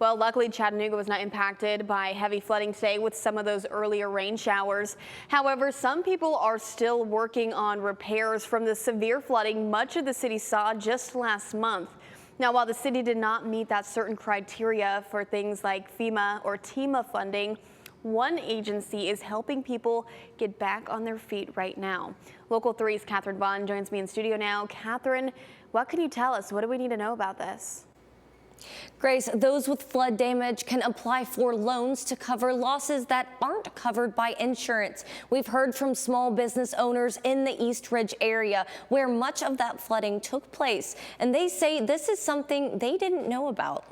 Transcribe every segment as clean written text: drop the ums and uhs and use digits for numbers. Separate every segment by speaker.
Speaker 1: Well, luckily Chattanooga was not impacted by heavy flooding today with some of those earlier rain showers. However, some people are still working on repairs from the severe flooding much of the city saw just last month. Now, while the city did not meet that certain criteria for things like FEMA or TEMA funding, one agency is helping people get back on their feet right now. Local 3's Catherine Vaughn joins me in studio now. Catherine, what can you tell us? What do we need to know about this?
Speaker 2: Grace, those with flood damage can apply for loans to cover losses that aren't covered by insurance. We've heard from small business owners in the East Ridge area where much of that flooding took place, and they say this is something they didn't know about.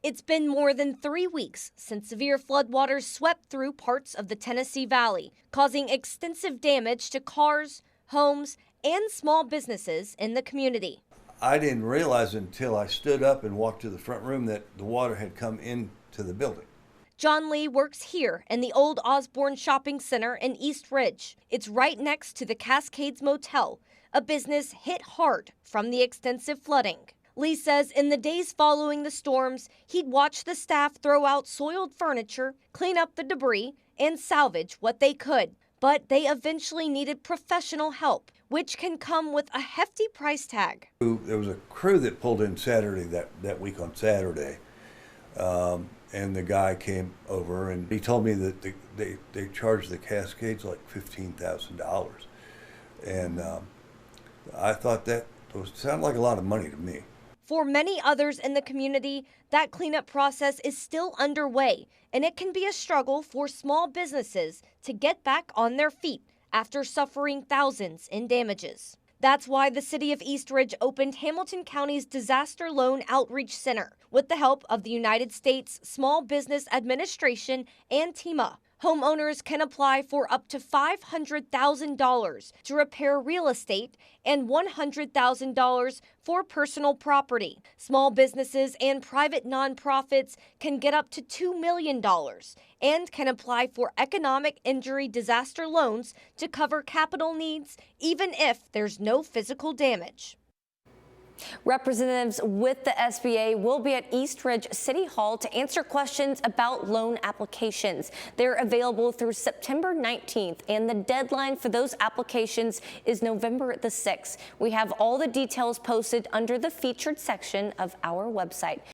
Speaker 3: It's been more than 3 weeks since severe floodwaters swept through parts of the Tennessee Valley, causing extensive damage to cars, homes, and small businesses in the community.
Speaker 4: I didn't realize until I stood up and walked to the front room that the water had come into the building.
Speaker 3: John Lee works here in the old Osborne Shopping Center in East Ridge. It's right next to the Cascades Motel, a business hit hard from the extensive flooding. Lee says in the days following the storms, he'd watch the staff throw out soiled furniture, clean up the debris, and salvage what they could. But they eventually needed professional help, which can come with a hefty price tag.
Speaker 4: There was a crew that pulled in Saturday, that week on Saturday, and the guy came over and he told me that they charged the Cascades like $15,000. And I thought that sounded like a lot of money to me.
Speaker 3: For many others in the community, that cleanup process is still underway, and it can be a struggle for small businesses to get back on their feet after suffering thousands in damages. That's why the city of East Ridge opened Hamilton County's Disaster Loan Outreach Center with the help of the United States Small Business Administration and TEMA. Homeowners can apply for up to $500,000 to repair real estate and $100,000 for personal property. Small businesses and private nonprofits can get up to $2 million and can apply for economic injury disaster loans to cover capital needs, even if there's no physical damage.
Speaker 2: Representatives with the SBA will be at East Ridge City Hall to answer questions about loan applications. They're available through September 19th, and the deadline for those applications is November the 6th. We have all the details posted under the featured section of our website.